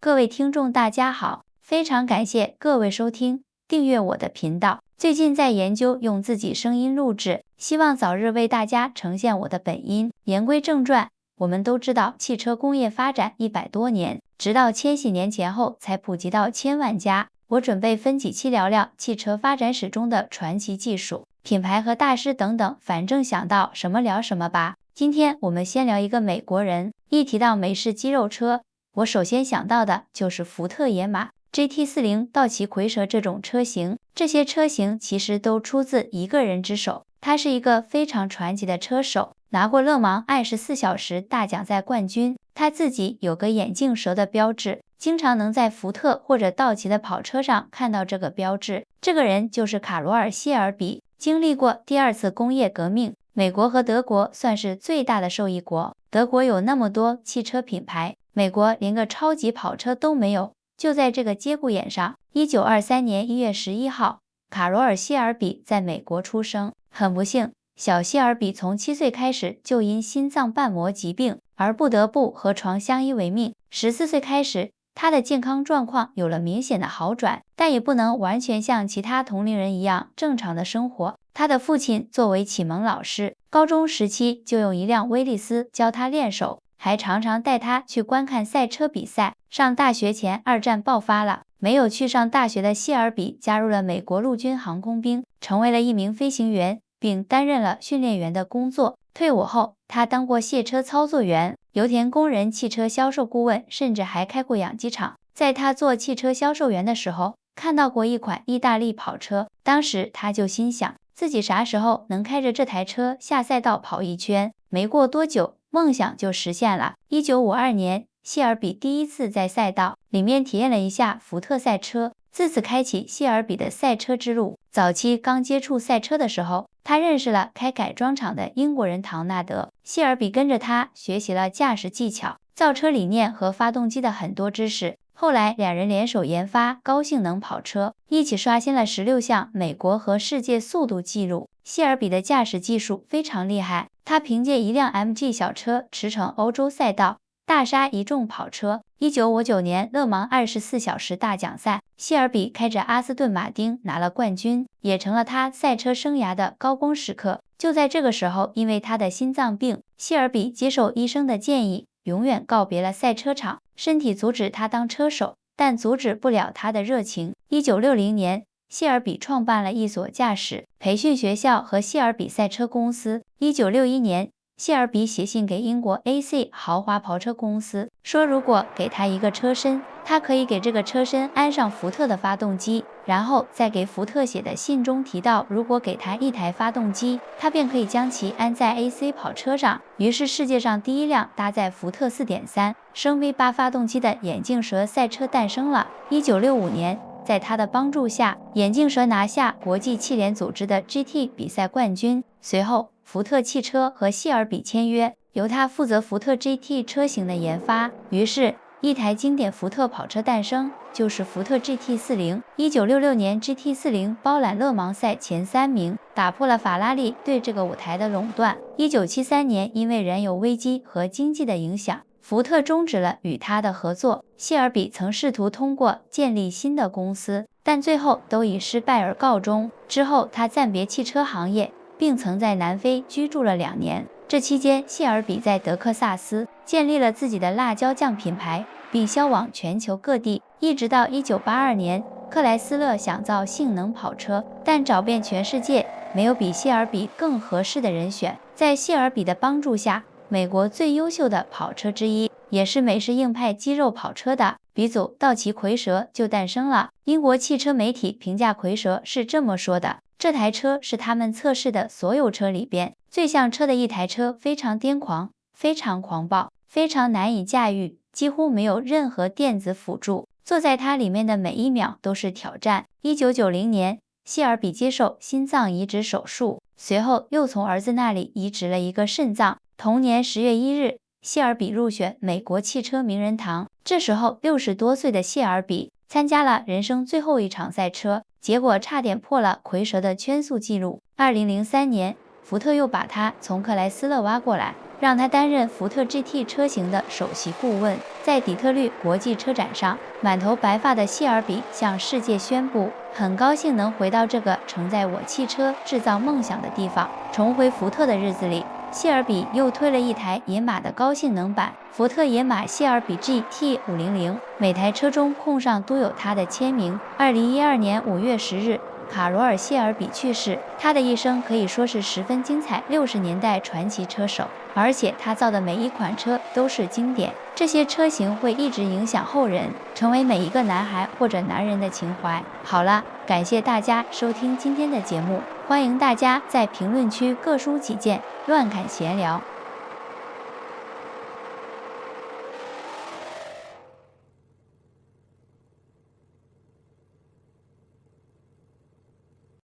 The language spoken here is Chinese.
各位听众大家好，非常感谢各位收听、订阅我的频道。最近在研究用自己声音录制，希望早日为大家呈现我的本音。言归正传，我们都知道汽车工业发展100多年，直到千禧年前后才普及到千万家。我准备分几期聊聊汽车发展史中的传奇技术、品牌和大师等等，反正想到什么聊什么吧。今天我们先聊一个美国人。一提到美式肌肉车，我首先想到的就是福特野马、GT40、道奇蝰蛇这种车型。这些车型其实都出自一个人之手，他是一个非常传奇的车手，拿过勒芒24小时大奖赛冠军。他自己有个眼镜蛇的标志，经常能在福特或者道奇的跑车上看到这个标志。这个人就是卡罗尔·谢尔比。经历过第二次工业革命，美国和德国算是最大的受益国。德国有那么多汽车品牌，美国连个超级跑车都没有。就在这个节骨眼上，1923年1月11号，卡罗尔·谢尔比在美国出生。很不幸，小谢尔比从7岁开始就因心脏瓣膜疾病而不得不和床相依为命。14岁开始，他的健康状况有了明显的好转，但也不能完全像其他同龄人一样正常的生活。他的父亲作为启蒙老师，高中时期就用一辆威利斯教他练手，还常常带他去观看赛车比赛。上大学前，二战爆发了，没有去上大学的谢尔比加入了美国陆军航空兵，成为了一名飞行员，并担任了训练员的工作。退伍后，他当过卸车操作员、油田工人、汽车销售顾问，甚至还开过养鸡场。在他做汽车销售员的时候，看到过一款意大利跑车，当时他就心想，自己啥时候能开着这台车下赛道跑一圈？没过多久，梦想就实现了。1952年，谢尔比第一次在赛道里面体验了一下福特赛车，自此开启谢尔比的赛车之路。早期刚接触赛车的时候，他认识了开改装厂的英国人唐纳德，谢尔比跟着他学习了驾驶技巧、造车理念和发动机的很多知识。后来两人联手研发高性能跑车，一起刷新了16项美国和世界速度纪录。谢尔比的驾驶技术非常厉害，他凭借一辆 MG 小车驰骋欧洲赛道，大杀一众跑车。1959年勒芒24小时大奖赛，谢尔比开着阿斯顿马丁拿了冠军，也成了他赛车生涯的高光时刻。就在这个时候，因为他的心脏病，谢尔比接受医生的建议，永远告别了赛车场。身体阻止他当车手，但阻止不了他的热情。1960年，谢尔比创办了一所驾驶培训学校和谢尔比赛车公司。1961年，谢尔比写信给英国 AC 豪华跑车公司，说如果给他一个车身，他可以给这个车身安上福特的发动机。然后在给福特写的信中提到，如果给他一台发动机，他便可以将其安在 AC 跑车上。于是世界上第一辆搭载福特 4.3 升 V8 发动机的眼镜蛇赛车诞生了。1965年，在他的帮助下，眼镜蛇拿下国际汽联组织的 GT 比赛冠军。随后，福特汽车和谢尔比签约，由他负责福特 GT 车型的研发。于是，一台经典福特跑车诞生，就是福特 GT40。1966年 GT40 包揽勒芒赛前3名，打破了法拉利对这个舞台的垄断。1973年，因为燃油危机和经济的影响，福特终止了与他的合作。谢尔比曾试图通过建立新的公司，但最后都以失败而告终。之后，他暂别汽车行业，并曾在南非居住了2年。这期间，谢尔比在德克萨斯建立了自己的辣椒酱品牌，并销往全球各地。一直到1982年，克莱斯勒想造性能跑车，但找遍全世界，没有比谢尔比更合适的人选。在谢尔比的帮助下，美国最优秀的跑车之一，也是美式硬派肌肉跑车的鼻祖道奇蝰蛇就诞生了。英国汽车媒体评价蝰蛇是这么说的：这台车是他们测试的所有车里边最像车的一台车，非常癫狂，非常狂暴，非常难以驾驭，几乎没有任何电子辅助，坐在它里面的每一秒都是挑战。1990年，谢尔比接受心脏移植手术，随后又从儿子那里移植了一个肾脏。同年10月1日，谢尔比入选美国汽车名人堂。这时候60多岁的谢尔比参加了人生最后一场赛车，结果差点破了蝰蛇的圈速纪录。2003年，福特又把他从克莱斯勒挖过来，让他担任福特 GT 车型的首席顾问。在底特律国际车展上，满头白发的谢尔比向世界宣布，很高兴能回到这个承载我汽车制造梦想的地方。重回福特的日子里，谢尔比又推了一台野马的高性能版福特野马谢尔比 GT500，每台车中控上都有他的签名。2012年5月10日，卡罗尔·谢尔比去世，他的一生可以说是十分精彩，60年代传奇车手，而且他造的每一款车都是经典，这些车型会一直影响后人，成为每一个男孩或者男人的情怀。好了，感谢大家收听今天的节目，欢迎大家在评论区各抒己见，乱侃闲聊。